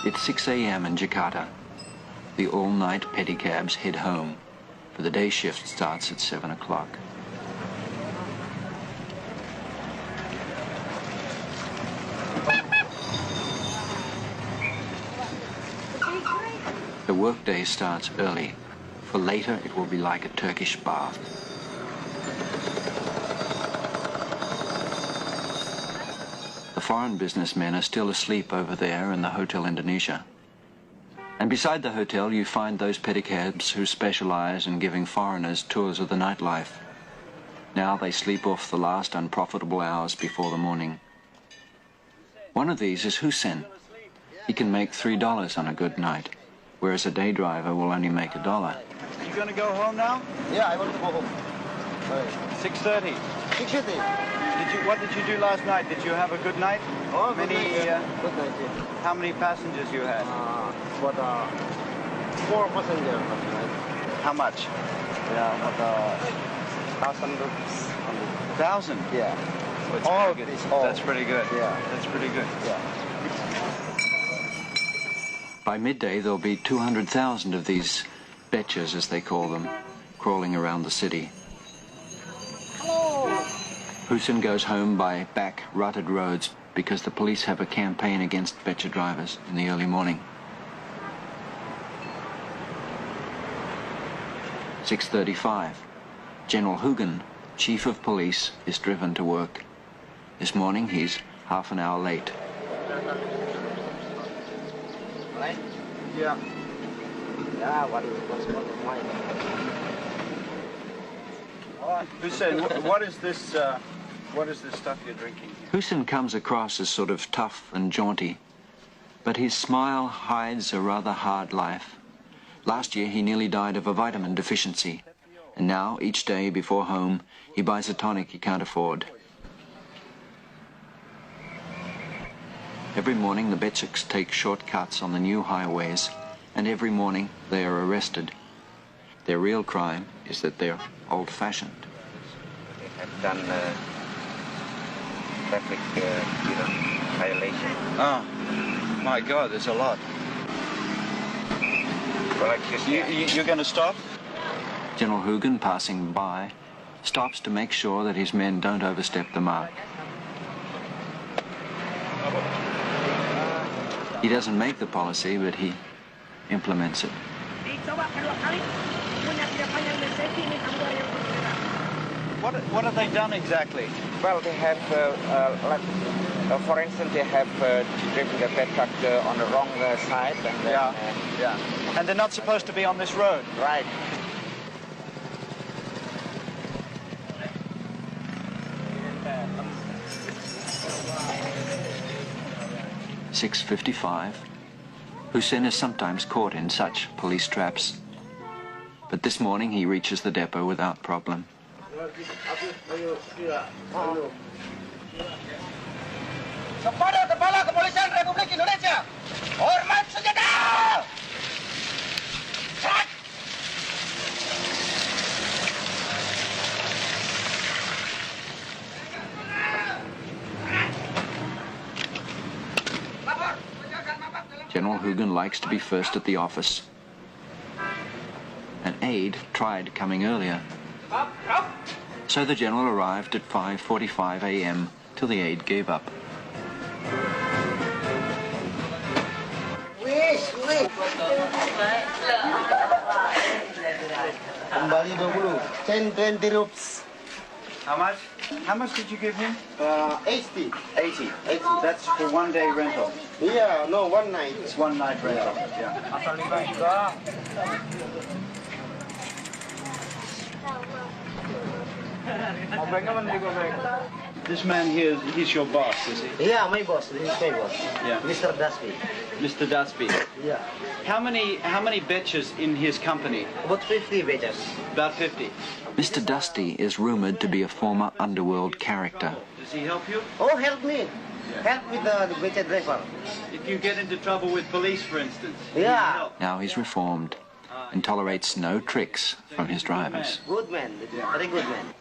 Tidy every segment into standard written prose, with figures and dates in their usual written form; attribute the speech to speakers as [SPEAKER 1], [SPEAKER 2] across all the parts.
[SPEAKER 1] It's 6 a.m. in Jakarta. The all-night pedicabs head home, for the day shift starts at 7 o'clock. The workday starts early. For later, it will be like a Turkish bath. The foreign businessmen are still asleep over there in the Hotel Indonesia. And beside the hotel, you find those pedicabs who specialize in giving foreigners tours of the nightlife. Now they sleep off the last unprofitable hours before the morning. One of these is Hoegeng. He can make $3 on a good night, whereas a day driver will only make $1.
[SPEAKER 2] You going to go home now?
[SPEAKER 3] Yeah, I want to go home.
[SPEAKER 2] 6:30.
[SPEAKER 3] 6:30.
[SPEAKER 2] What did you do last night? Did you have a good night?
[SPEAKER 3] Oh,
[SPEAKER 2] many.
[SPEAKER 3] Good night, yeah.
[SPEAKER 2] How many passengers you had?
[SPEAKER 3] What 4 passengers last night.
[SPEAKER 2] How much?
[SPEAKER 3] Yeah, what 1,000 rupees.
[SPEAKER 2] 1,000?
[SPEAKER 3] Yeah.
[SPEAKER 2] That's
[SPEAKER 3] All
[SPEAKER 2] pretty good.
[SPEAKER 3] this, all.
[SPEAKER 2] That's pretty good.
[SPEAKER 3] Yeah.
[SPEAKER 2] That's pretty good.
[SPEAKER 3] Yeah.
[SPEAKER 1] By midday, there'll be 200,000 of these betches, as they call them, crawling around the city. Hoegeng goes home by back rutted roads because the police have a campaign against betcha drivers in the early morning. 6:35. General Hoegeng, Chief of Police, is driven to work. This morning he's half an hour late.
[SPEAKER 3] Right?
[SPEAKER 2] Yeah.
[SPEAKER 3] Yeah, what's mine?
[SPEAKER 2] Hussein, what is this? What is this stuff you're drinking here?
[SPEAKER 1] Hoegeng comes across as sort of tough and jaunty, but his smile hides a rather hard life. Last year he nearly died of a vitamin deficiency, and now each day before home he buys a tonic he can't afford. Every morning the Betchiks take shortcuts on the new highways, and every morning they are arrested. Their real crime is that they're old-fashioned.
[SPEAKER 4] They have done traffic violation.
[SPEAKER 2] Oh, my God, there's a lot.
[SPEAKER 4] Well, like this,
[SPEAKER 2] You're going to stop?
[SPEAKER 1] General Hoegeng, passing by, stops to make sure that his men don't overstep the mark. He doesn't make the policy, but he implements it.
[SPEAKER 2] What have they done exactly?
[SPEAKER 4] well, they have, for instance, they have driven the pet truck on the wrong side. And then,
[SPEAKER 2] Yeah. And they're not supposed to be on this road.
[SPEAKER 4] Right.
[SPEAKER 1] $6.55. Hussein is sometimes caught in such police traps. But this morning he reaches the depot without problem.
[SPEAKER 3] Kepada Kepala Kepolisian Republik Indonesia, hormat senjata! Serang!
[SPEAKER 1] General Hoegeng likes to be first at the office. An aide tried coming earlier. So the general arrived at 5:45 a.m. till the aide gave up.
[SPEAKER 3] Kembali 20, 10-20 rupees.
[SPEAKER 2] How much? How much did you give him?
[SPEAKER 3] 80.
[SPEAKER 2] 80. That's for 1 day rental.
[SPEAKER 3] Yeah, no, one night.
[SPEAKER 2] It's 1 night rental. Yeah. This man here, he's your boss, is he?
[SPEAKER 3] Yeah, my boss. This is my boss.
[SPEAKER 2] Yeah.
[SPEAKER 3] Mr. Dasby.
[SPEAKER 2] Mr. Datsby.
[SPEAKER 3] Yeah.
[SPEAKER 2] How many betches in his company?
[SPEAKER 3] About 50 batches.
[SPEAKER 2] About 50.
[SPEAKER 1] Mr. Dusty is rumored to be a former underworld character.
[SPEAKER 2] Does he help you?
[SPEAKER 3] Oh, help me. Help with the batch driver.
[SPEAKER 2] If you get into trouble with police, for instance.
[SPEAKER 3] Yeah.
[SPEAKER 1] Now he's reformed and tolerates no tricks from his drivers.
[SPEAKER 3] Good man. Very good man.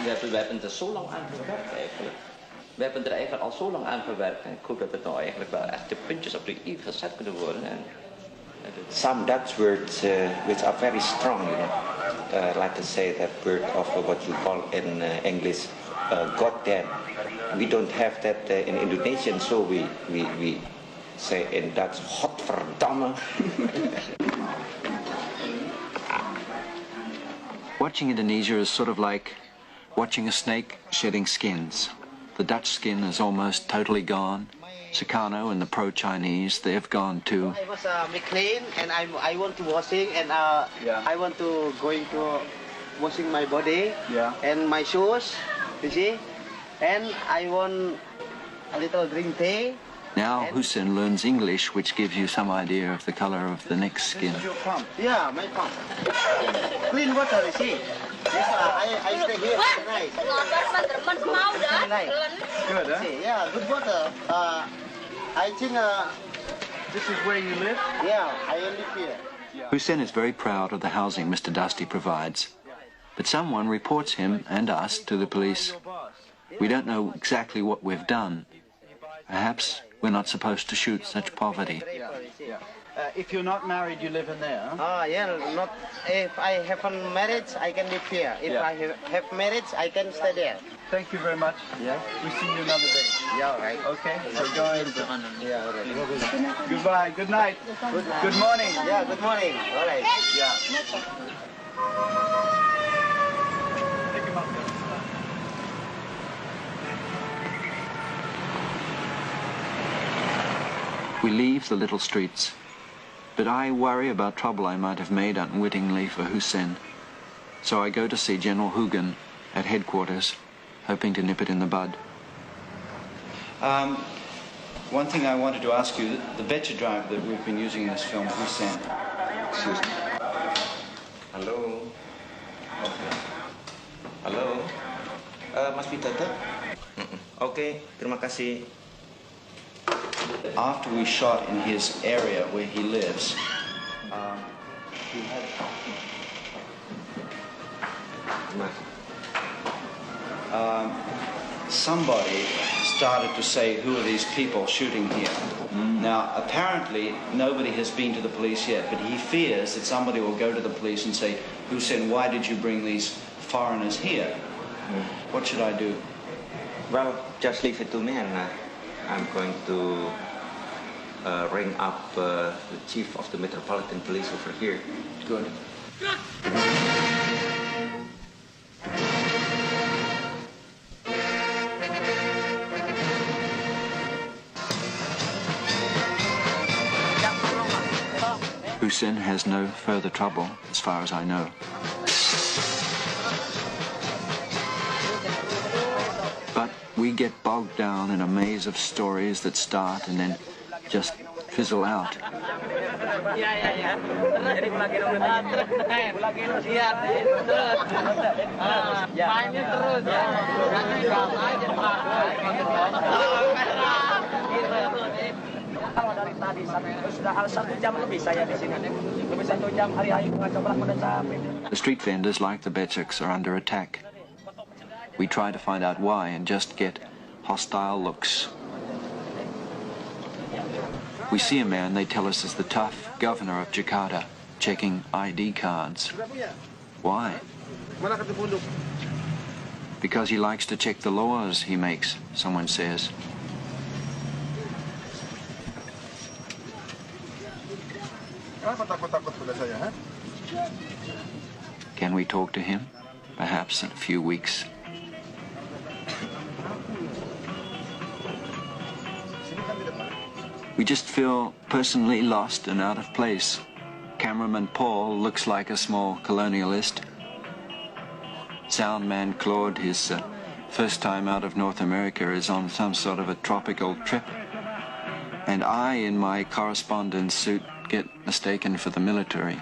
[SPEAKER 5] We hebben er zo lang aan gewerkt eigenlijk. We hebben er eigenlijk al zo lang aan gewerkt. En ik hoop dat het nou eigenlijk wel echt de puntjes op de i gezet kunnen worden.
[SPEAKER 4] Some Dutch words which are very strong, you know. Like to say that word of what you call in English, goddamn. We don't have that in Indonesian, so we say in Dutch, godverdamme.
[SPEAKER 1] Watching Indonesia is sort of like watching a snake shedding skins. The Dutch skin is almost totally gone. Sukarno and the pro-Chinese, they've gone too.
[SPEAKER 3] I was clean and I want to washing and I want to going to washing my body and my shoes, you see, and I want a little drink tea.
[SPEAKER 1] Now Hussein learns English, which gives you some idea of the color of the next skin.
[SPEAKER 2] This is your pump.
[SPEAKER 3] Yeah, my pump. Clean water, you see. Yes, I stay here tonight.
[SPEAKER 2] Good, huh?
[SPEAKER 3] See, yeah, good water. I think
[SPEAKER 2] This is where you live?
[SPEAKER 3] yeah, I live here.
[SPEAKER 1] Hussein is very proud of the housing Mr. Dusty provides. But someone reports him and us to the police. We don't know exactly what we've done. Perhaps we're not supposed to shoot such poverty.
[SPEAKER 2] If you're not married, you live in there, huh?
[SPEAKER 3] Yeah, not if I haven't marriage, I can live here. If I have marriage, I can stay there.
[SPEAKER 2] Thank you very much.
[SPEAKER 3] Yeah.
[SPEAKER 2] We'll see you another day.
[SPEAKER 3] Yeah, all right.
[SPEAKER 2] Okay? So go ahead.
[SPEAKER 3] Yeah, all right.
[SPEAKER 2] Goodbye. Good night. Good morning.
[SPEAKER 3] Yeah, good morning. All right.
[SPEAKER 2] Yeah.
[SPEAKER 1] We leave the little streets, but I worry about trouble I might have made unwittingly for Hussein. So I go to see General Hoegeng at headquarters, hoping to nip it in the bud.
[SPEAKER 6] One thing I wanted to ask you, the Becher driver that we've been using in this film, Hussein. Excuse me.
[SPEAKER 4] Halo. Okay. Halo. Mas Pitata? Oke, terima kasih.
[SPEAKER 6] After we shot in his area where he lives, he had... somebody started to say, who are these people shooting here? Now, apparently, nobody has been to the police yet, but he fears that somebody will go to the police and say, Hussein, why did you bring these foreigners here? What should I do?
[SPEAKER 4] Well, just leave it to me and I'm going to ring up the chief of the Metropolitan Police over here.
[SPEAKER 6] Good.
[SPEAKER 1] Hussein has no further trouble, as far as I know. But we get bogged down in a maze of stories that start and then just fizzle out. The street vendors, like the Betchaks, are under attack. We try to find out why and just get hostile looks. We see a man they tell us is the tough governor of Jakarta, checking ID cards. Why? Because he likes to check the laws he makes, someone says. Can we talk to him? Perhaps in a few weeks. We just feel personally lost and out of place. Cameraman Paul looks like a small colonialist. Soundman Claude, his first time out of North America, is on some sort of a tropical trip. And I, in my correspondence suit, get mistaken for the military.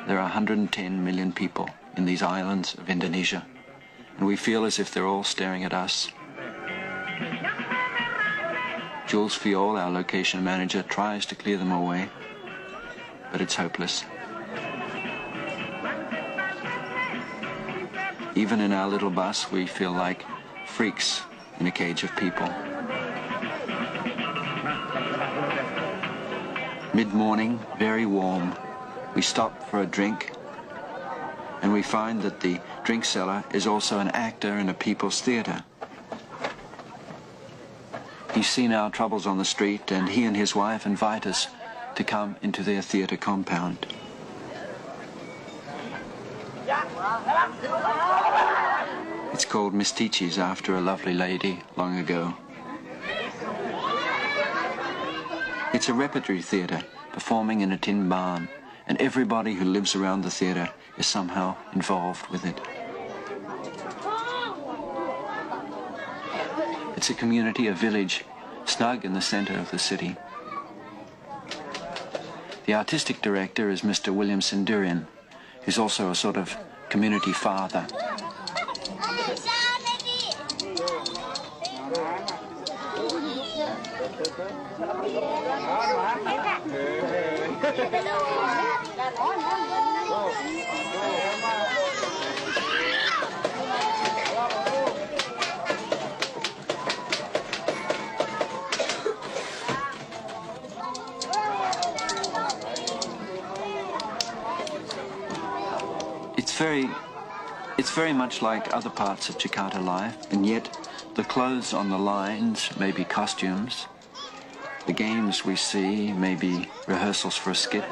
[SPEAKER 1] There are 110 million people in these islands of Indonesia, and we feel as if they're all staring at us. Jules Fiol, our location manager, tries to clear them away, but it's hopeless. Even in our little bus, we feel like freaks in a cage of people. Mid-morning, very warm, we stop for a drink, and we find that the drink seller is also an actor in a people's theatre. He's seen our troubles on the street, and he and his wife invite us to come into their theatre compound. It's called Mistiches after a lovely lady long ago. It's a repertory theatre performing in a tin barn, and everybody who lives around the theatre is somehow involved with it. It's a community, a village, snug in the center of the city. The artistic director is Mr. William Sindurian, who's also a sort of community father. It's very much like other parts of Jakarta life, and yet the clothes on the lines may be costumes. The games we see may be rehearsals for a skit.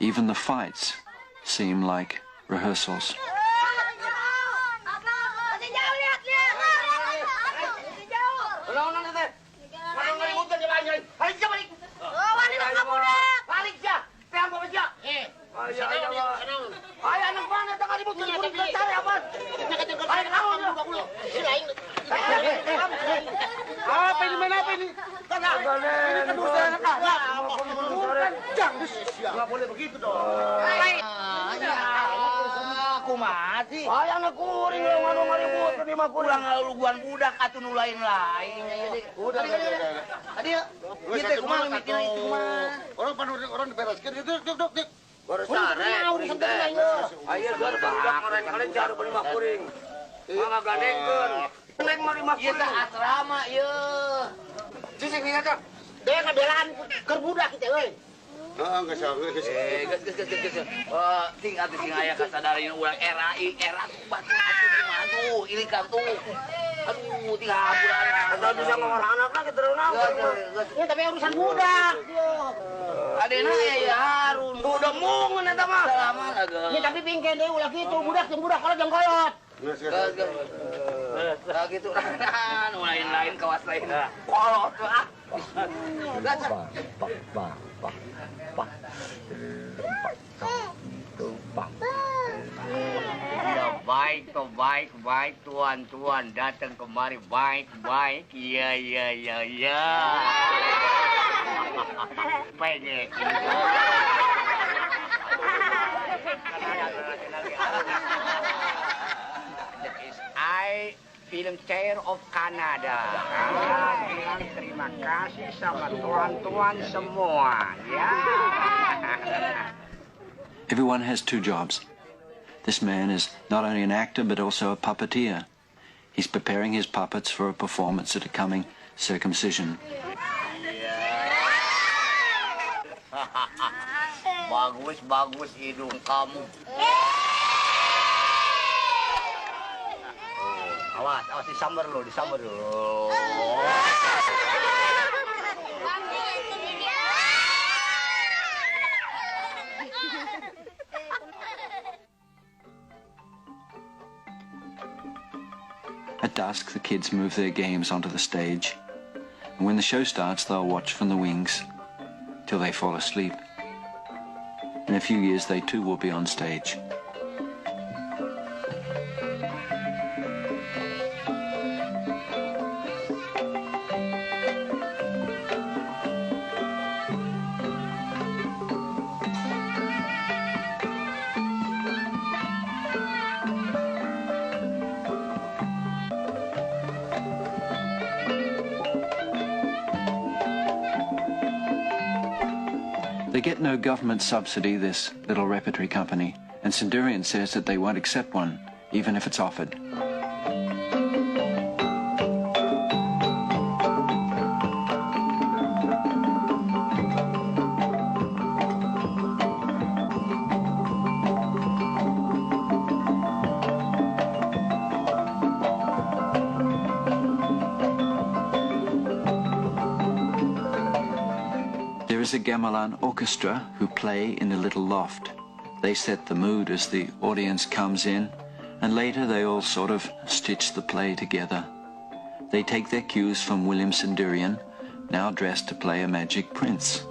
[SPEAKER 1] Even the fights seem like rehearsals.
[SPEAKER 3] Nggak boleh begitu dong. Aku mati. Ayah ngekuring lo ngadu-ngadu di mah kurang luguan budak atuh nu lain-lain. Udah. Tadi kita kumaha mikirna itu mah. Orang dibereskeun itu duk. Baru sare. Aya geus budak karen cara beli mah kuring. Mangga gandengkeun. Lain mah di mah kuring. Ieu asrama ieu. Cicing ingat kan? Dia ngabelaan keur budak kitu euy.
[SPEAKER 2] Heeh, geus
[SPEAKER 3] Ges. Ting atuh sing aya kasadarin urang era tuh batu atuh ilikan tuh. Aduh, ting haburan. Atuh bisa ngomong anak-anak kita renang. Ya tapi urusan budak. Adena ya Harun. Tuh udah mung eta mah. Salaman agak. Ya tapi pingken deui ulah kitu budak kalau jang koyot. Geus. Nah gitu kan lain-lain kawas lain. Kolot ah. Baik tuan datang kemari baik iya baik I film chair of Canada. Bilang terima kasih sama tuan-tuan semua, ya.
[SPEAKER 1] Everyone has two jobs. This man is not only an actor but also a puppeteer. He's preparing his puppets for a performance at a coming circumcision.
[SPEAKER 3] Bagus hidung kamu. Awas disambar lo.
[SPEAKER 1] At dusk, the kids move their games onto the stage, and when the show starts, they'll watch from the wings till they fall asleep. In a few years, they too will be on stage. They get no government subsidy, this little repertory company, and Sendurian says that they won't accept one, even if it's offered. There is a gamelan orchestra who play in a little loft. They set the mood as the audience comes in, and later they all sort of stitch the play together. They take their cues from William Sendurian, now dressed to play a magic prince.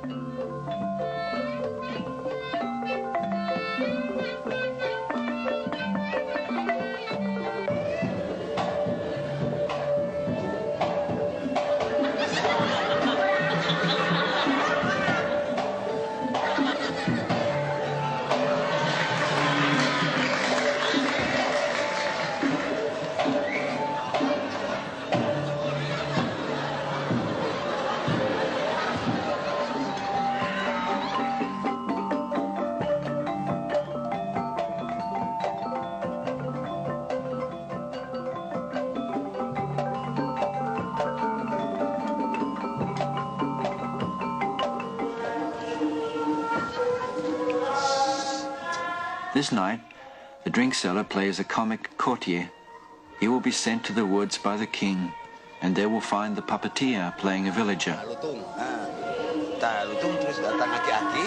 [SPEAKER 1] This night, the drink seller plays a comic courtier. He will be sent to the woods by the king, and there will find the puppeteer playing a villager.
[SPEAKER 7] Lutung, lutung terus datang aki-aki,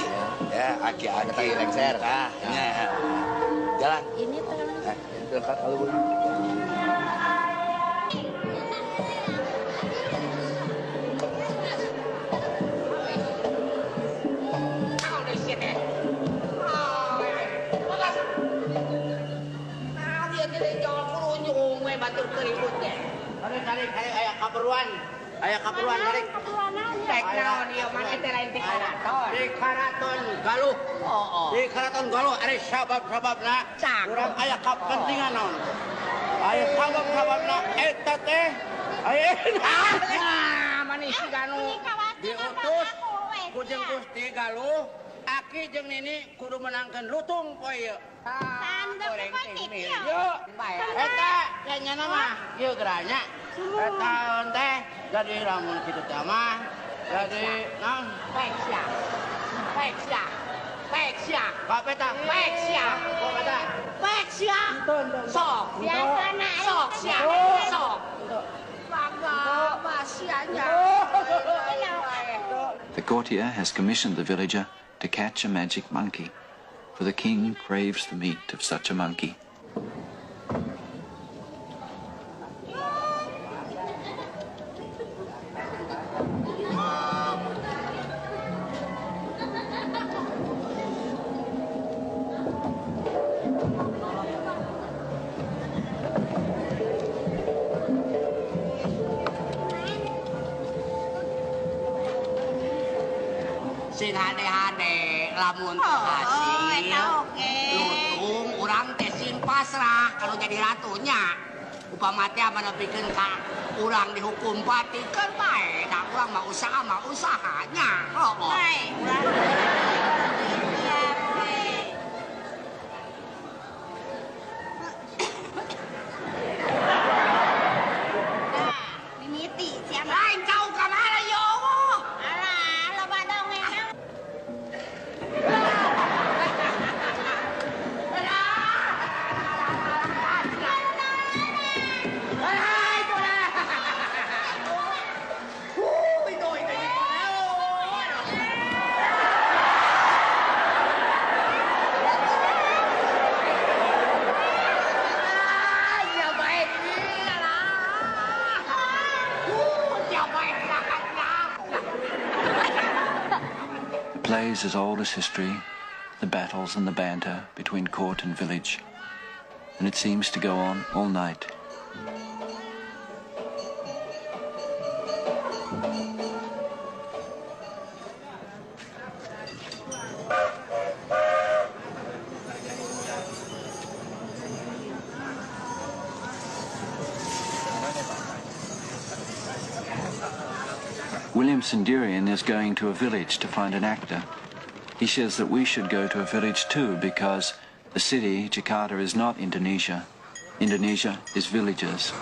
[SPEAKER 7] ya aki-aki lengser, jalan. Ini berangkat kalau Ayah keperluan tarik. Tek naon ieu mah teh lain ti karaton. Di karaton galuh. Di karaton galuh ari sabab-sababna. Urang aya kapentingan naon. Aya sabab-sababna eta teh aya manis ganu diutus ku jeung Gusti Galuh. Aki jeung Nini kudu menangkeun lutung poe ieu. Goreng teh. Yo, eta kayaknya mah ieu geranya. Eta teh jadi lamun kitu teh mah jadi naon? Peksia. Apa eta? Peksia. Apa eta? Peksia. Sok. Biasana sok. Sok. Bangga basianya.
[SPEAKER 1] The courtier has commissioned the villager to catch a magic monkey, for the king craves the meat of such a monkey.
[SPEAKER 8] Sing hade-hade lamun hasil lutung urang teh sing pasrah kalau jadi ratunya upama teh menepikeun ka urang dihukum pati keur bae da urang mah usahanya
[SPEAKER 9] Mimiti siapa?
[SPEAKER 8] Lain kau ka mana yo?
[SPEAKER 1] The play is as old as history, the battles and the banter between court and village, and it seems to go on all night. William Sendurian is going to a village to find an actor. He says that we should go to a village too because the city, Jakarta, is not Indonesia. Indonesia is villages.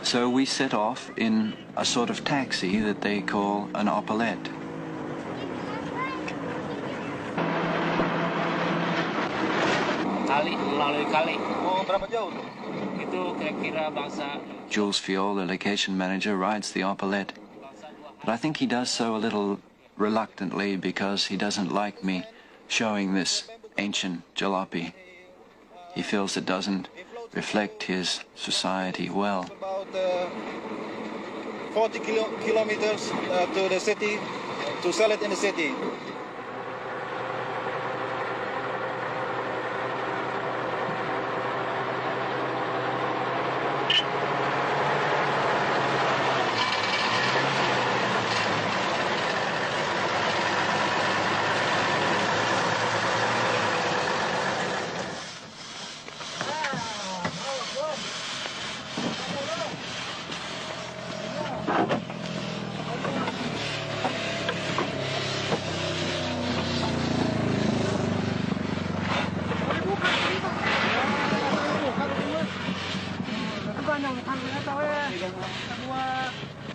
[SPEAKER 1] So we set off in a sort of taxi that they call an opalette.
[SPEAKER 5] Kali, melalui kali. Oh, berapa jauh tuh? Itu kira-kira bangsa.
[SPEAKER 1] Jules Fiol, the location manager, rides the opalette. But I think he does so a little reluctantly because he doesn't like me showing this ancient jalopy. He feels it doesn't reflect his society well.
[SPEAKER 10] About 40 kilometers to the city, to sell it in the city.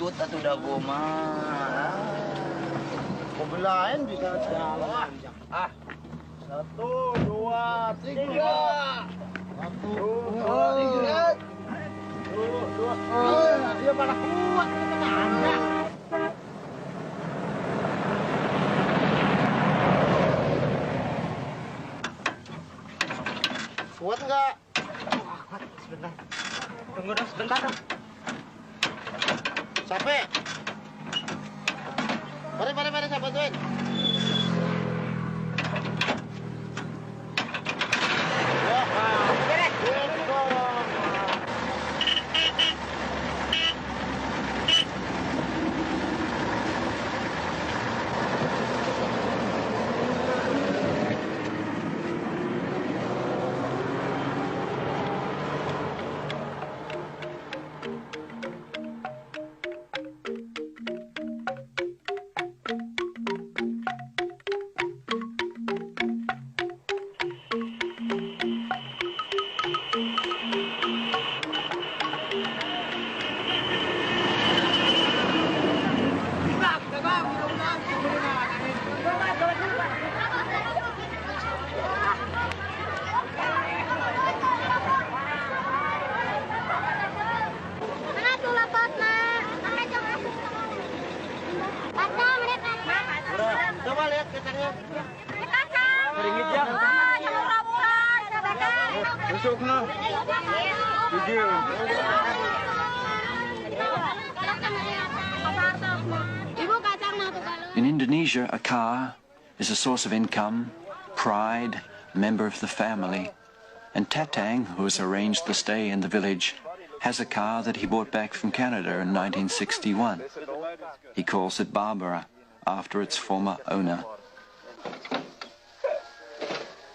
[SPEAKER 3] Tut atau dago mah. Kebelain bisa jalan. Ah. 1, 2, 3. 1, 2, 3. Dia malah kuat teman-teman. Kuat enggak? Kuat, sebentar. Tunggu dong, sebentar dong. Capek. Mari, saya bantuin. Coba lihat kacangnya. Ringgit ya. Besok no. Video.
[SPEAKER 1] In Indonesia, a car is a source of income, pride, a member of the family. And Tatang, who has arranged the stay in the village, has a car that he bought back from Canada in 1961. He calls it Barbara, after its former owner.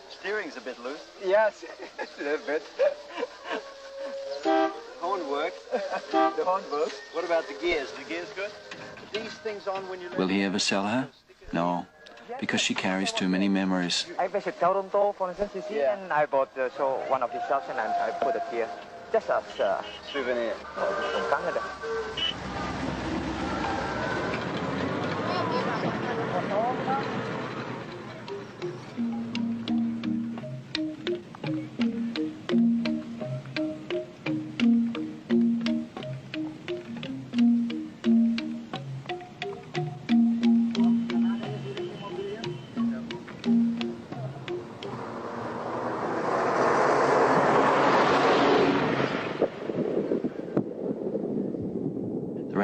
[SPEAKER 2] Steering's a bit loose.
[SPEAKER 10] Yes, a bit.
[SPEAKER 2] Horn works.
[SPEAKER 10] The horn works.
[SPEAKER 2] What about the gears? The gears good? These things on when you
[SPEAKER 1] Will he ever sell her? No, because she carries too many memories.
[SPEAKER 11] I visit Toronto, for instance, you see, and I bought one of his shops and I put it here, just as a
[SPEAKER 2] souvenir
[SPEAKER 11] from Canada.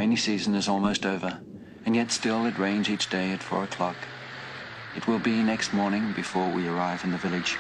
[SPEAKER 1] rainy season is almost over, and yet still it rains each day at 4 o'clock. It will be next morning before we arrive in the village.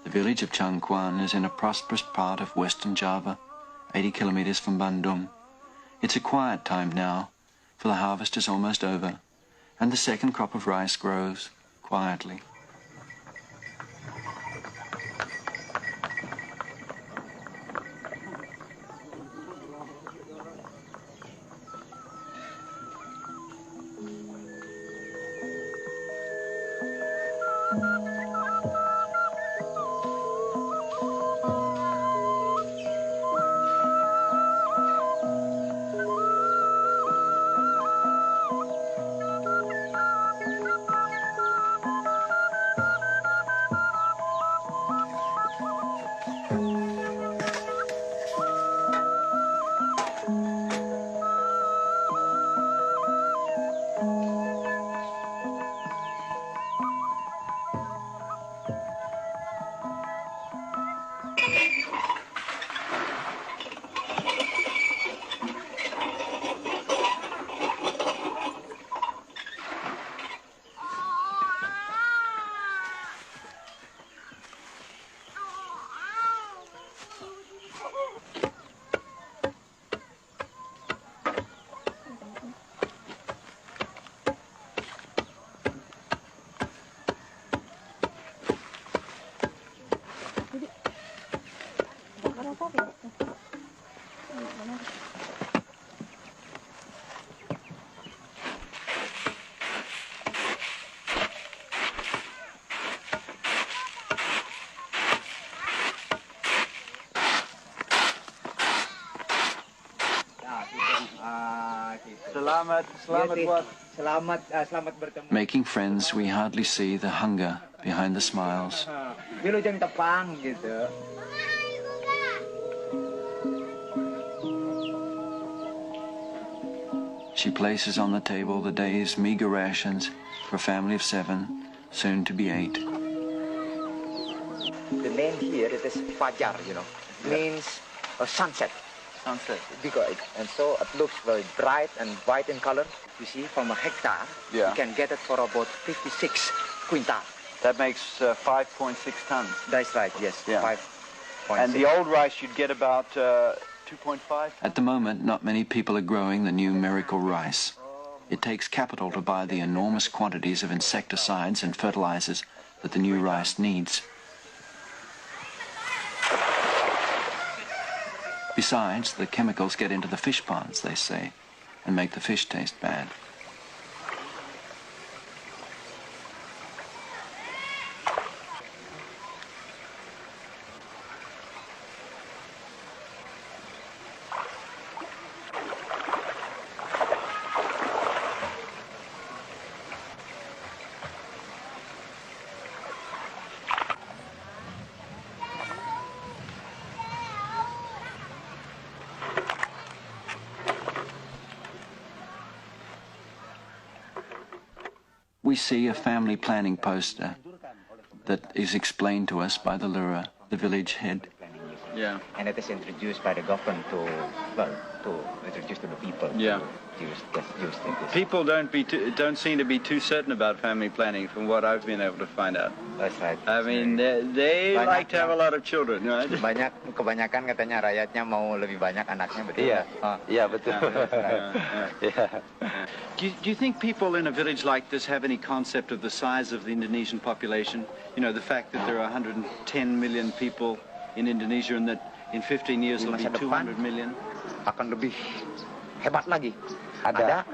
[SPEAKER 1] The village of Changkuan is in a prosperous part of western Java, 80 kilometers from Bandung. It's a quiet time now, for the harvest is almost over, and the second crop of rice grows quietly.
[SPEAKER 11] Selamat bertemu.
[SPEAKER 1] Making friends, we hardly see the hunger behind the smiles.
[SPEAKER 11] Wilujeng tepang gitu.
[SPEAKER 1] She places on the table the day's meager rations for a family of 7, soon to be 8.
[SPEAKER 11] The name here it is Fajar, means sunset.
[SPEAKER 10] Sunset.
[SPEAKER 11] Because and so it looks very bright and white in color. You see, from a hectare, you can get it for about 56 quintal.
[SPEAKER 2] That makes 5.6 tons.
[SPEAKER 11] That's right, yes.
[SPEAKER 2] Yeah.
[SPEAKER 11] 5.6.
[SPEAKER 2] And the old rice you'd get about 2.5?
[SPEAKER 1] At the moment, not many people are growing the new miracle rice. It takes capital to buy the enormous quantities of insecticides and fertilizers that the new rice needs. Besides, the chemicals get into the fish ponds, they say, and make the fish taste bad. see a family planning poster that is explained to us by the Lura, the village head.
[SPEAKER 2] Yeah.
[SPEAKER 11] And it is introduced by the government to introduce to the people.
[SPEAKER 2] Yeah.
[SPEAKER 11] Use this.
[SPEAKER 2] People don't seem to be too certain about family planning, from what I've been able to find out.
[SPEAKER 11] That's right.
[SPEAKER 2] I mean, they like to have a lot of children, right?
[SPEAKER 11] Kebanyakan katanya rakyatnya mau lebih banyak anaknya, betul?
[SPEAKER 4] Iya, betul.
[SPEAKER 2] Do you think people in a village like this have any concept of the size of the Indonesian population? You know, the fact that there are 110 million people in Indonesia and that in 15 years it'll be 200 million?
[SPEAKER 11] Akan lebih hebat lagi.
[SPEAKER 4] Ada.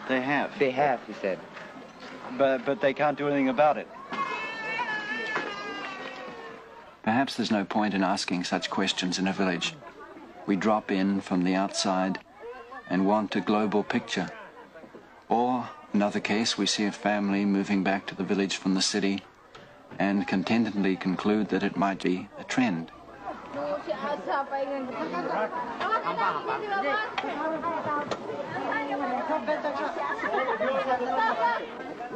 [SPEAKER 2] They have.
[SPEAKER 11] They have, he said.
[SPEAKER 2] But they can't do anything about it.
[SPEAKER 1] Perhaps there's no point in asking such questions in a village. We drop in from the outside and want a global picture. Or, another case, we see a family moving back to the village from the city and contentedly conclude that it might be a trend.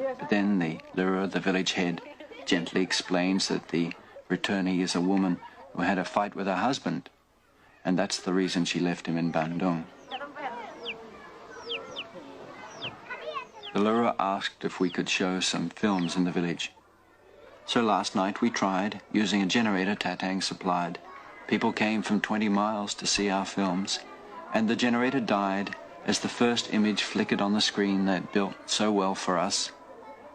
[SPEAKER 1] But then the Lura, the village head, gently explains that the returnee is a woman who had a fight with her husband, and that's the reason she left him in Bandung. The Lura asked if we could show some films in the village. So last night we tried, using a generator Tatang supplied. People came from 20 miles to see our films, and the generator died as the first image flickered on the screen they'd built so well for us.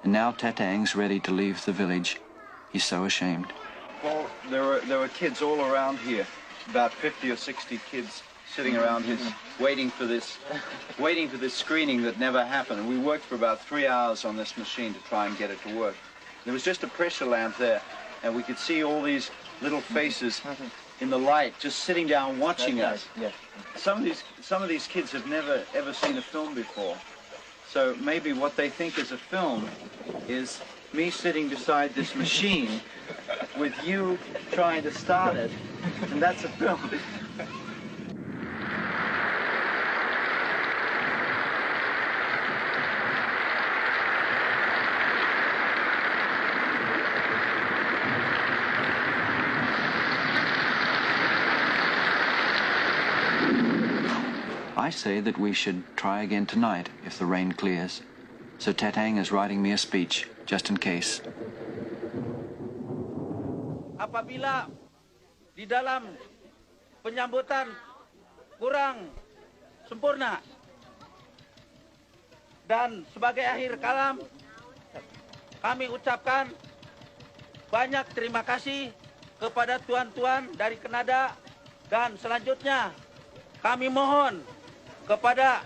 [SPEAKER 1] And now Tatang's ready to leave the village. He's so ashamed.
[SPEAKER 2] Well, there were kids all around here, about 50 or 60 kids sitting around here waiting for this screening that never happened. And we worked for about 3 hours on this machine to try and get it to work. There was just a pressure lamp there, and we could see all these little faces in the light, just sitting down watching us.
[SPEAKER 11] Yes.
[SPEAKER 2] Some of these kids have never ever seen a film before, so maybe what they think is a film is me sitting beside this machine with you trying to start it, and that's a film.
[SPEAKER 1] I say that we should try again tonight if the rain clears. So Tatang is writing me a speech, just in case.
[SPEAKER 7] Apabila di dalam penyambutan kurang sempurna dan sebagai akhir kalam kami ucapkan banyak terima kasih kepada tuan-tuan dari Kanada, dan selanjutnya kami mohon kepada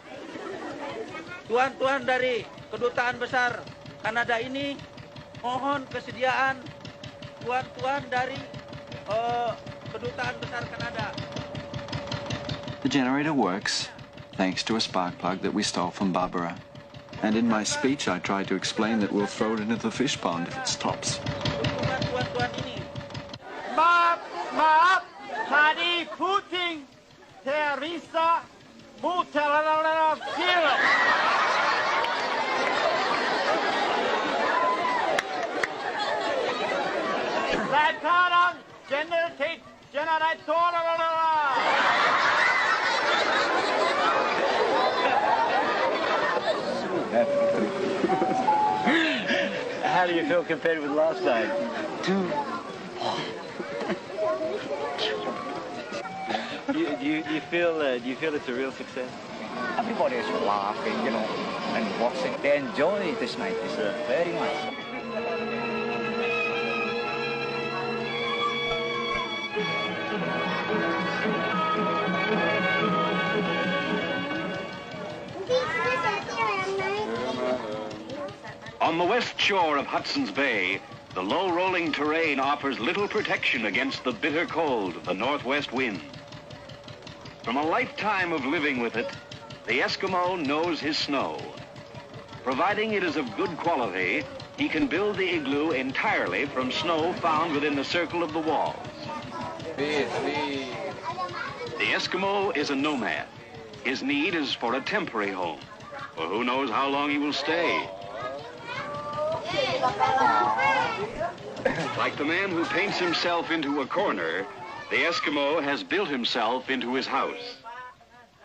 [SPEAKER 7] tuan-tuan dari Kedutaan Besar Kanada ini, mohon kesediaan tuan-tuan dari Kedutaan Besar Kanada.
[SPEAKER 1] The generator works, thanks to a spark plug that we stole from Barbara. And in my speech I tried to explain that we'll throw it into the fish pond if it stops.
[SPEAKER 7] Tuan-tuan ini. Maaf, tadi puting Teresa Mutalala film. Sekarang generator.
[SPEAKER 2] How do you feel compared with last night? Do you feel it's a real success?
[SPEAKER 11] Everybody is laughing, and watching. They enjoy this night very much.
[SPEAKER 12] On the west shore of Hudson's Bay, the low-rolling terrain offers little protection against the bitter cold of the northwest wind. From a lifetime of living with it, the Eskimo knows his snow. Providing it is of good quality, he can build the igloo entirely from snow found within the circle of the walls. The Eskimo is a nomad. His need is for a temporary home, for who knows how long he will stay. Like the man who paints himself into a corner, the Eskimo has built himself into his house.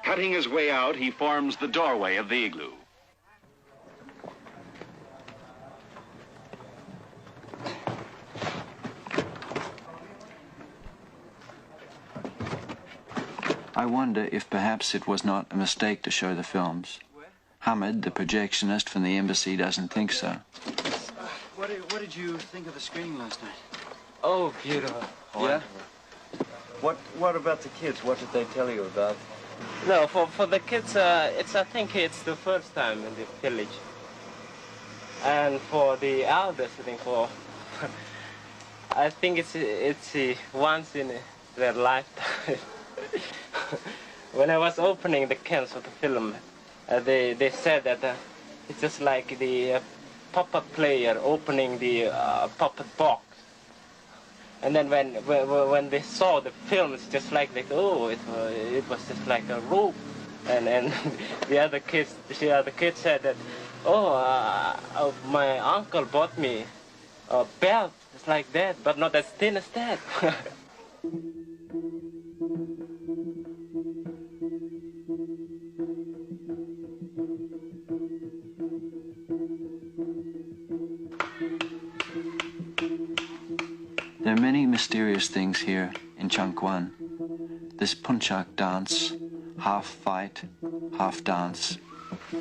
[SPEAKER 12] Cutting his way out, he forms the doorway of the igloo.
[SPEAKER 1] I wonder if perhaps it was not a mistake to show the films. Hamid, the projectionist from the embassy, doesn't think so.
[SPEAKER 2] What did you think of the screening last night?
[SPEAKER 13] Oh, beautiful.
[SPEAKER 2] Yeah? What about the kids? What did they tell you about?
[SPEAKER 13] No, for the kids, I think it's the first time in the village. And for the elders, I think it's once in their lifetime. When I was opening the cans of the film, they said that it's just like the puppet player opening the puppet box. And then when they saw the film, it's just like it was just like a rope. And the other kids said that, my uncle bought me a belt, it's like that, but not as thin as that.
[SPEAKER 1] There are many mysterious things here in Changquan. This punchak dance, half fight, half dance.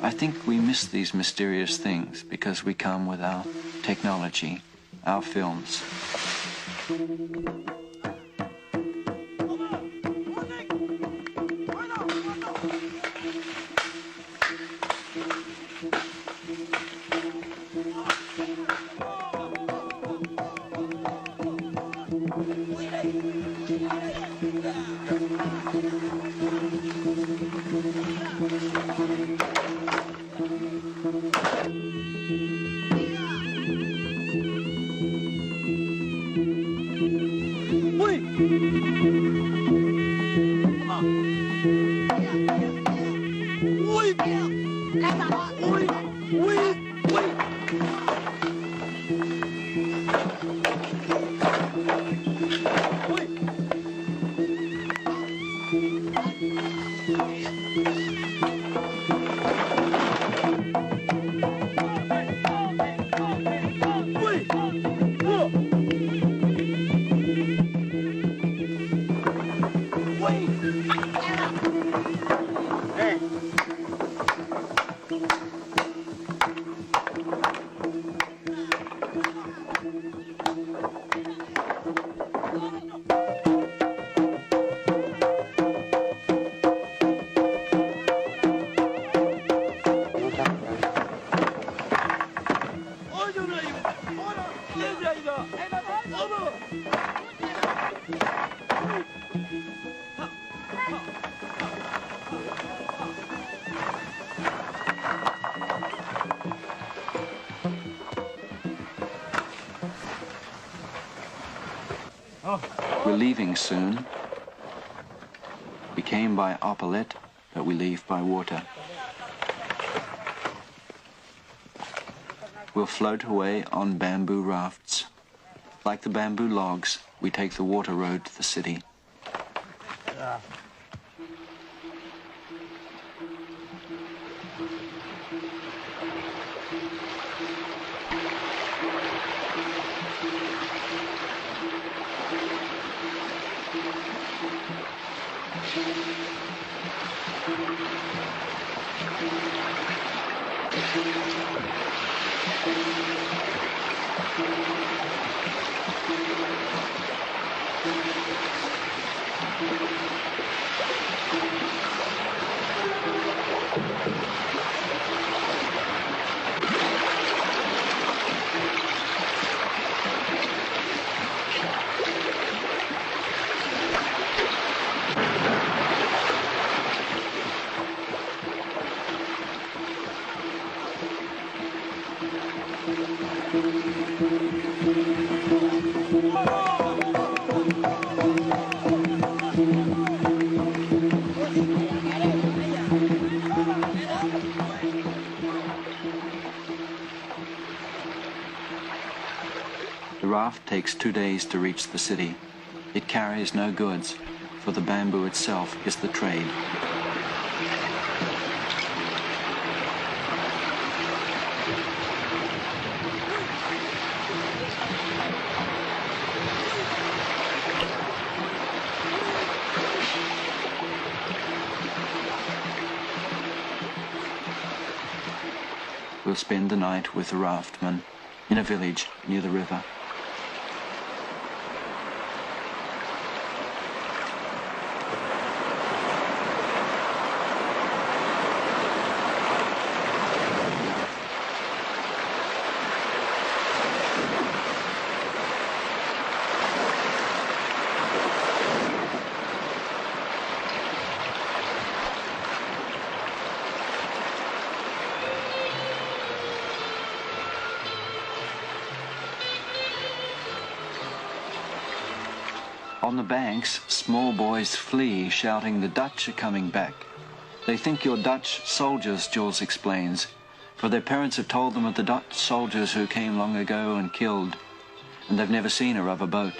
[SPEAKER 1] I think we miss these mysterious things because we come with our technology, our films. We're leaving soon. We came by Oppolet, but we leave by water. We'll float away on bamboo rafts. Like the bamboo logs, we take the water road to the city. The raft takes 2 days to reach the city. It carries no goods, for the bamboo itself is the trade. We'll spend the night with the raftmen in a village near the river. On the banks, small boys flee, shouting, "The Dutch are coming back." They think you're Dutch soldiers, Jules explains, for their parents have told them of the Dutch soldiers who came long ago and killed, and they've never seen a rubber boat.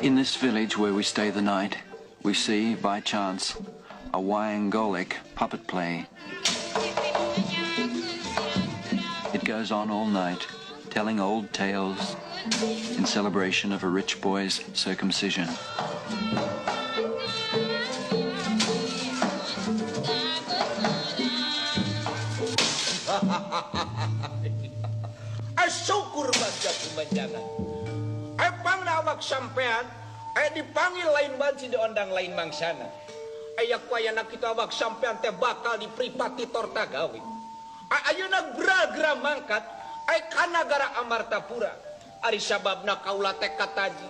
[SPEAKER 1] In this village where we stay the night, we see, by chance, a Hoegeng puppet play. It goes on all night, telling old tales in celebration of a rich boy's circumcision.
[SPEAKER 14] Syukur baca kumanjangan. Pangnawag sampean, dipanggil lain banci diondang lain mangsana. Ayak wayana kita wag sampean teh bakal dipripati tortagawi. Ayeuna bragra mangkat, ka nagara Amartapura. Ari sababna kaula teh kataji.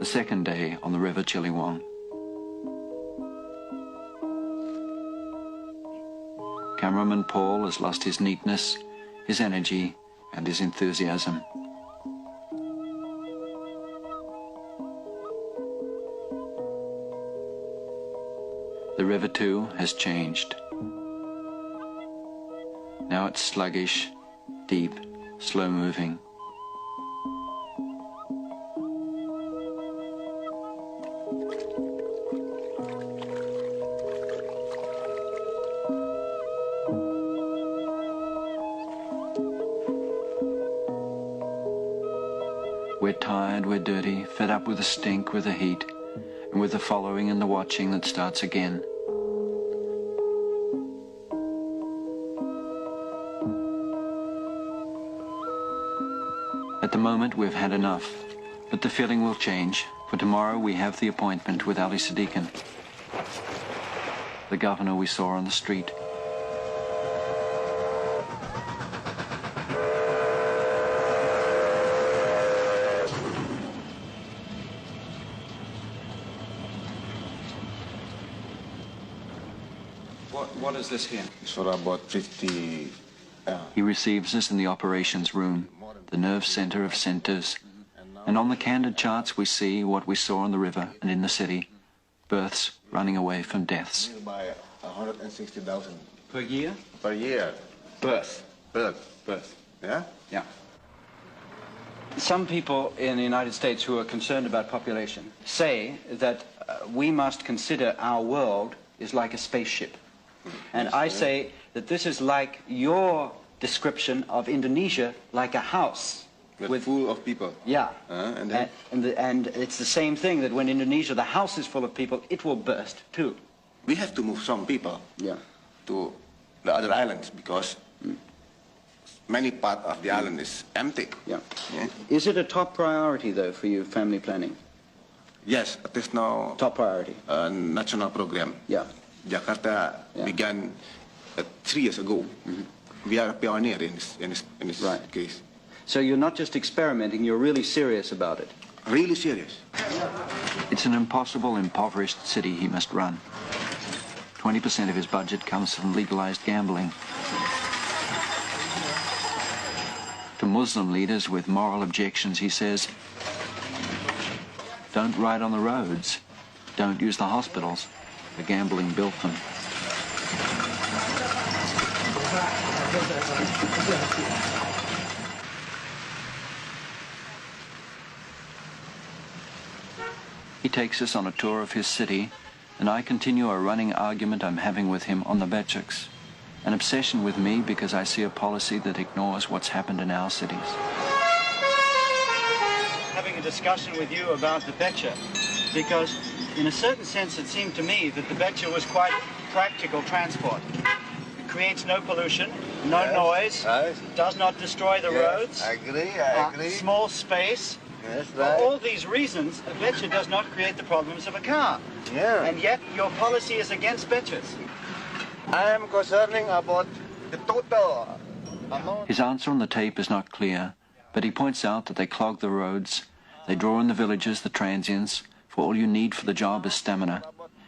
[SPEAKER 1] The second day on the river Chiliwang. Cameraman Paul has lost his neatness, his energy, and his enthusiasm. The river too has changed. Now it's sluggish, deep, slow-moving. We're tired, we're dirty, fed up with the stink, with the heat, and with the following and the watching that starts again. At the moment, we've had enough, but the feeling will change, for tomorrow we have the appointment with Ali Sadikin, the governor we saw on the street.
[SPEAKER 6] What is this here?
[SPEAKER 10] It's for about 50...
[SPEAKER 1] He receives us in the operations room, the nerve center of centers, and on the candid charts we see what we saw on the river and in the city, births running away from deaths.
[SPEAKER 10] By 160,000.
[SPEAKER 2] Per year?
[SPEAKER 10] Per year.
[SPEAKER 2] Birth.
[SPEAKER 10] Birth. Yeah?
[SPEAKER 2] Yeah. Some people in the United States who are concerned about population say that we must consider our world is like a spaceship. And I say that this is like your description of Indonesia, like a house.
[SPEAKER 10] With full of people.
[SPEAKER 2] Yeah.
[SPEAKER 10] And
[SPEAKER 2] it's the same thing, that when Indonesia, the house is full of people, it will burst too.
[SPEAKER 10] We have to move some people to the other islands because many part of the island is empty.
[SPEAKER 2] Yeah. Is it a top priority, though, for you, family planning?
[SPEAKER 10] Yes, it is now
[SPEAKER 2] top priority.
[SPEAKER 10] National program.
[SPEAKER 2] Yeah.
[SPEAKER 10] Jakarta began 3 years ago. We are a pioneer in this case.
[SPEAKER 2] So you're not just experimenting, you're really serious about it.
[SPEAKER 10] Really serious.
[SPEAKER 1] It's an impossible, impoverished city he must run. 20% of his budget comes from legalized gambling. To Muslim leaders with moral objections, he says, don't ride on the roads, don't use the hospitals. The gambling built them. He takes us on a tour of his city, and I continue a running argument I'm having with him on the Beceks. An obsession with me because I see a policy that ignores what's happened in our cities.
[SPEAKER 2] Having a discussion with you about the Becek, because in a certain sense it seemed to me that the Becek was quite practical transport. It creates no pollution, no noise, does not destroy the roads.
[SPEAKER 10] I agree.
[SPEAKER 2] Small space.
[SPEAKER 10] Yes,
[SPEAKER 2] For all these reasons, a Becek does not create the problems of a car.
[SPEAKER 10] Yeah.
[SPEAKER 2] And yet your policy is against Beceks.
[SPEAKER 10] I am concerning about the total amount.
[SPEAKER 1] His answer on the tape is not clear, but he points out that they clog the roads, they draw in the villages, the transients, for all you need for the job is stamina.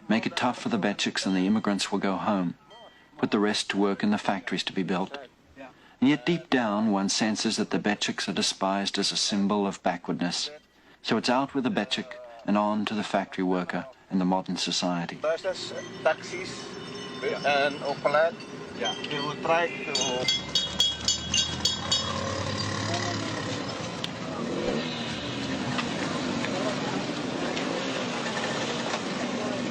[SPEAKER 1] Make it tough for the Beceks and the immigrants will go home. Put the rest to work in the factories to be built. And yet deep down one senses that the Beceks are despised as a symbol of backwardness. So it's out with the Becek and on to the factory worker in the modern society.
[SPEAKER 10] Buses, taxis, and Opel, they will try to...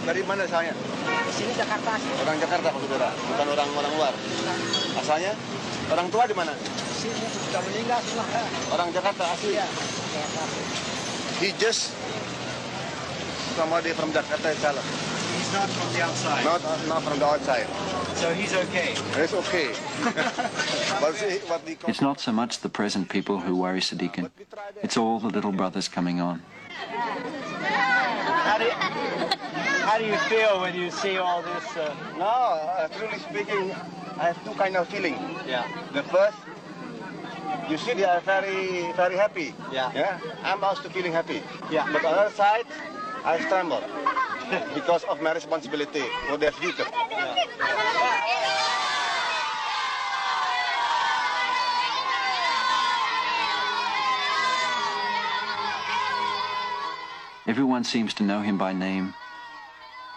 [SPEAKER 10] Dari mana asalnya?
[SPEAKER 7] Di sini Jakarta.
[SPEAKER 10] Orang Jakarta, Pak Saudara, bukan orang luar. Asalnya? Orang tua di mana?
[SPEAKER 7] Sini sudah meninggal semua.
[SPEAKER 10] Orang Jakarta asli.
[SPEAKER 7] Iya.
[SPEAKER 10] He just somebody from Jakarta itself.
[SPEAKER 2] He's not from the outside.
[SPEAKER 10] Not from the outside.
[SPEAKER 2] So he's okay.
[SPEAKER 10] It's okay.
[SPEAKER 1] It's not so much the present people who worry Sadikin. It's all the little brothers coming on.
[SPEAKER 2] How do you feel when you see all this?
[SPEAKER 10] No, truly speaking, I have two kind of feeling.
[SPEAKER 2] Yeah.
[SPEAKER 10] The first, you see they are very, very happy.
[SPEAKER 2] Yeah.
[SPEAKER 10] I'm also feeling happy.
[SPEAKER 2] Yeah.
[SPEAKER 10] But on the other side, I tremble because of my responsibility for their future.
[SPEAKER 1] Everyone seems to know him by name,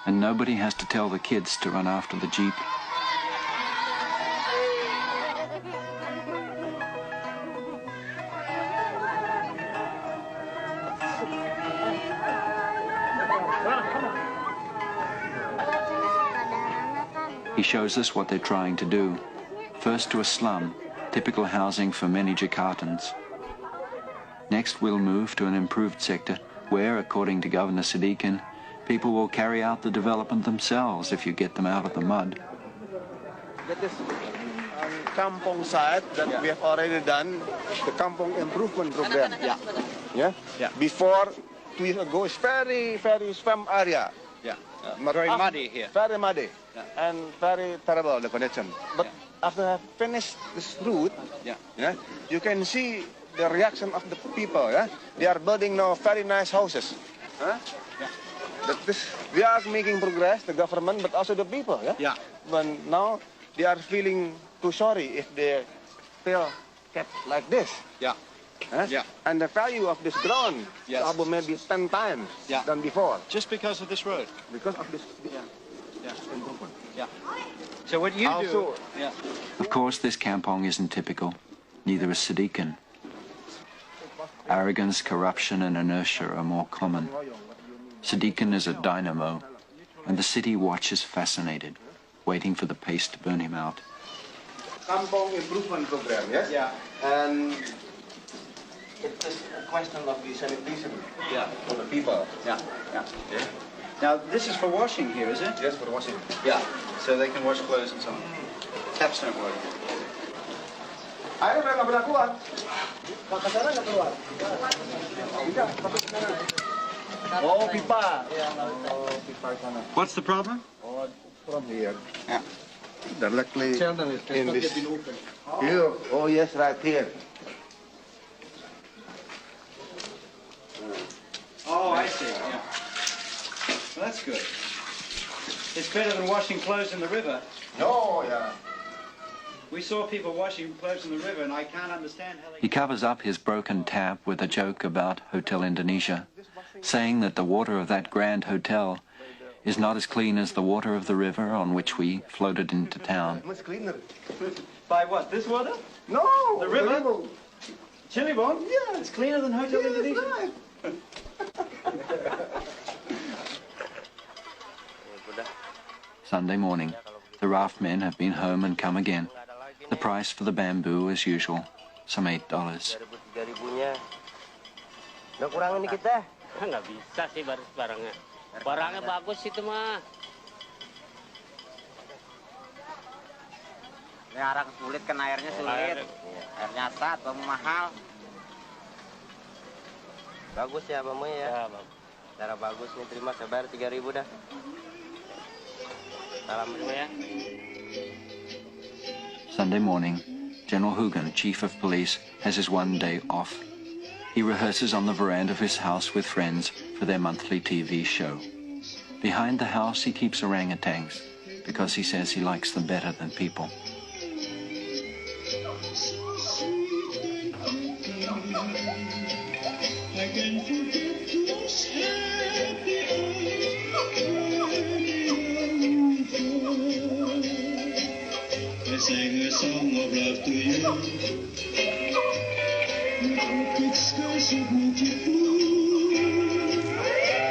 [SPEAKER 1] and nobody has to tell the kids to run after the Jeep. He shows us what they're trying to do. First to a slum, typical housing for many Jakartans. Next we'll move to an improved sector where, according to Governor Sadikin, people will carry out the development themselves if you get them out of the mud.
[SPEAKER 10] That is kampong side that we have already done, the kampong improvement program. Before 2 years ago, it's very, very swamp area.
[SPEAKER 2] Very muddy here.
[SPEAKER 10] Very muddy and very terrible, the condition. But after I finished this route, you can see the reaction of the people. They are building now very nice houses. We are making progress, the government, but also the people. But now they are feeling too sorry if they feel kept like this. And the value of this ground is about maybe 10 times than before.
[SPEAKER 2] Just because of this road?
[SPEAKER 10] Because of this improvement.
[SPEAKER 2] So what you do...
[SPEAKER 1] Of course, this kampong isn't typical. Neither is Sadikin. Arrogance, corruption, and inertia are more common. Sadikin is a dynamo, and the city watches fascinated. waiting for the pace to burn him out.
[SPEAKER 10] Kampong improvement program, yes?
[SPEAKER 2] Yeah.
[SPEAKER 10] And it's just a question of the sanitation for the people.
[SPEAKER 2] Yeah. Now, this is for washing here, is it?
[SPEAKER 10] Yes, for washing.
[SPEAKER 2] Yeah. So they can wash clothes and so on. Taps don't work.
[SPEAKER 10] Air udah nggak pernah keluar. Ke sana nggak keluar. Tidak, masuk ke sana. Oh, pipa. Oh, pipa sana.
[SPEAKER 2] What's the problem?
[SPEAKER 10] Oh, from here.
[SPEAKER 2] Yeah.
[SPEAKER 10] Directly in this. Here. Oh, yes, right here.
[SPEAKER 2] Oh, I see. Yeah. Well, that's good. It's better than washing clothes in the river.
[SPEAKER 10] No, yeah.
[SPEAKER 2] We saw people washing clothes in the river, and I can't understand how they...
[SPEAKER 1] He covers up his broken tap with a joke about Hotel Indonesia, saying that the water of that grand hotel is not as clean as the water of the river on which we floated into town.
[SPEAKER 10] Much cleaner.
[SPEAKER 2] By what? This water?
[SPEAKER 10] No,
[SPEAKER 2] the river. Chilibon? Yeah, it's cleaner than Hotel Indonesia.
[SPEAKER 10] Right.
[SPEAKER 1] Sunday morning, the raft men have been home and come again. The price for the bamboo, as usual, some $8.
[SPEAKER 3] 3.000-nya. Udah kurangin dikit deh.
[SPEAKER 13] Nggak bisa sih barangnya. Barangnya bagus itu mah.
[SPEAKER 11] Pelihara sulit kan airnya sulit. Airnya sat, bambu mahal.
[SPEAKER 3] Bagus ya bambu ya. Cara bagus nih, terima saya bayar 3.000 dah. Salam terima ya.
[SPEAKER 1] Sunday morning, General Hoegeng, Chief of Police, has his one day off. He rehearses on the veranda of his house with friends for their monthly TV show. Behind the house he keeps orangutans, because he says he likes them better than people.
[SPEAKER 15] I sang a song of love to you. Big skies of magic blue.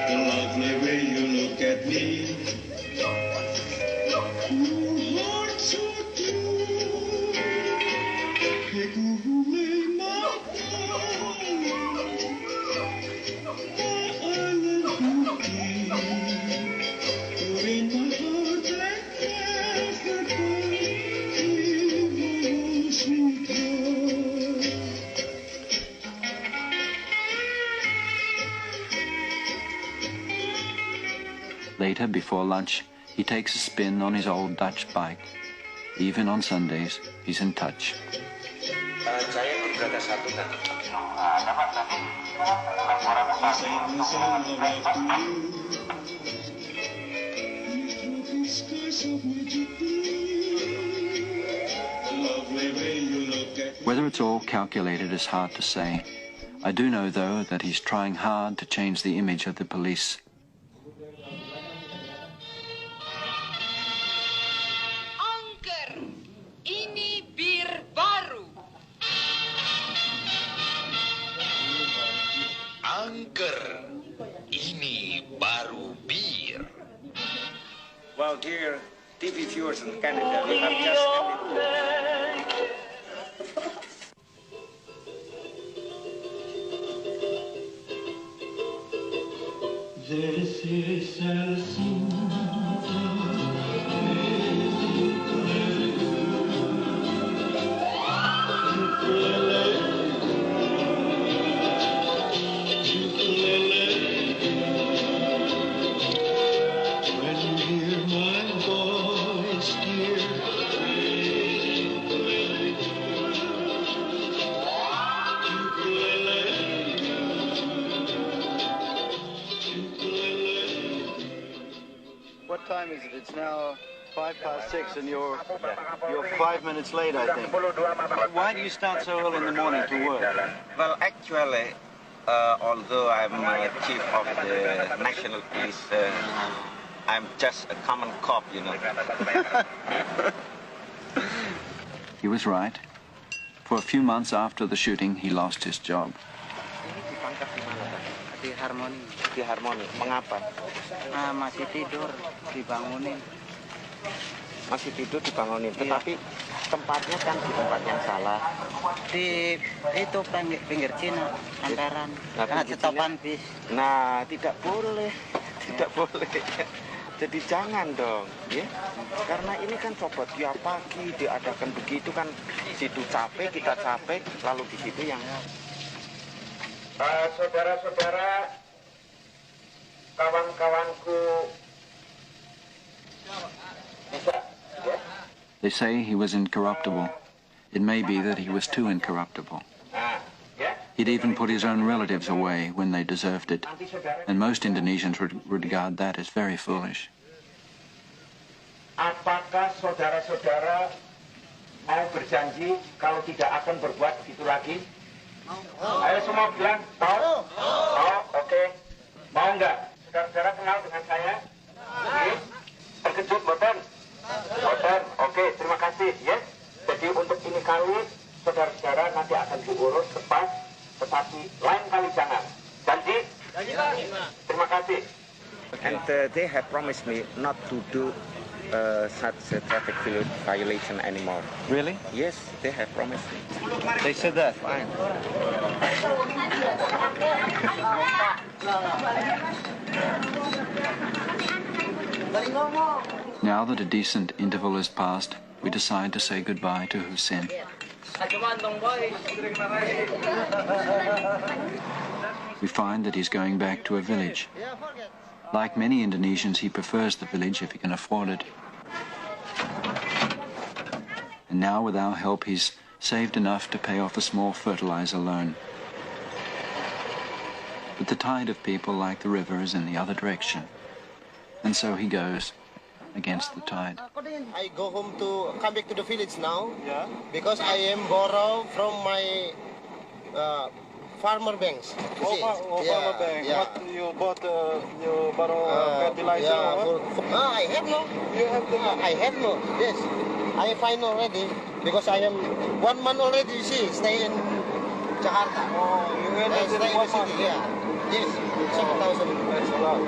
[SPEAKER 15] The lovely way you look at me. Your heart so true. You cool my heart. My island cookie. You're in my heart like never before.
[SPEAKER 1] Later, before lunch, he takes a spin on his old Dutch bike. Even on Sundays, he's in touch.
[SPEAKER 4] Saya berada satu kan.
[SPEAKER 1] Whether it's all calculated is hard to say. I do know, though, that he's trying hard to change the image of the police.
[SPEAKER 16] Anker, ini bir baru.
[SPEAKER 15] Anker, ini baru bir.
[SPEAKER 6] Well, dear TV viewers in Canada, we have just ended.
[SPEAKER 15] This is a when you hear my voice, dear.
[SPEAKER 2] What time is it? It's now 6:05, and you're 5 minutes late, I think. Why do you start so early in the morning to work?
[SPEAKER 11] Well, actually, although I'm chief of the national police, I'm just a common cop, you know.
[SPEAKER 1] He was right. For a few months after the shooting, he lost his job.
[SPEAKER 11] Ini dipangkat di mana, Pak? Di Harmoni. Di Harmoni. Mengapa? Masih tidur, dibangunin.
[SPEAKER 4] masih tidur dibangunin. Tetapi tempatnya kan di tempat yang salah.
[SPEAKER 3] Di itu pinggir Cina, antaran.
[SPEAKER 4] Nah,
[SPEAKER 3] stopan bis.
[SPEAKER 4] Nah, tidak boleh. Tidak boleh. Jadi jangan dong, ya. Karena ini kan coba tiap pagi diadakan begitu kan, situ capek, kita capek, lalu di situ yang saudara-saudara, kawan-kawanku, bisa, ya?
[SPEAKER 1] They say he was incorruptible. It may be that he was too incorruptible. He'd even put his own relatives away when they deserved it, and most Indonesians regard that as very foolish.
[SPEAKER 4] Apakah saudara-saudara mau berjanji kalau tidak akan berbuat begitu lagi? Ayo semua bilang, mau? Mau, oke. Mau nggak? Saudara-saudara kenal dengan saya? Terkejut, boten? Boten, oke, terima kasih, yes. Jadi untuk ini kali, saudara-saudara nanti akan diurus tepat, tetapi lain kali jangan. Janji? Terima kasih. And they have promised me not to do such a traffic violation anymore.
[SPEAKER 2] Really?
[SPEAKER 4] Yes, they have promised me.
[SPEAKER 2] They said that?
[SPEAKER 4] Fine.
[SPEAKER 1] Now that a decent interval has passed, we decide to say goodbye to Hussein. We find that he's going back to a village. Like many Indonesians, he prefers the village if he can afford it. And now, with our help, he's saved enough to pay off a small fertilizer loan. But the tide of people like the river is in the other direction. And so he goes against the tide.
[SPEAKER 3] I go home to come back to the village now. Yeah. Because I am borrow from my farmer banks.
[SPEAKER 10] Farmer bank. Yeah. What you bought? You borrow fertilizer? Or what?
[SPEAKER 3] I have no.
[SPEAKER 10] You have the money?
[SPEAKER 3] I have no. Yes, I find already because I am 1 month already. You see, stay in Jakarta.
[SPEAKER 10] Oh, you have
[SPEAKER 3] stay in the city. Yeah. Yes, 7,000.
[SPEAKER 10] That's a lot.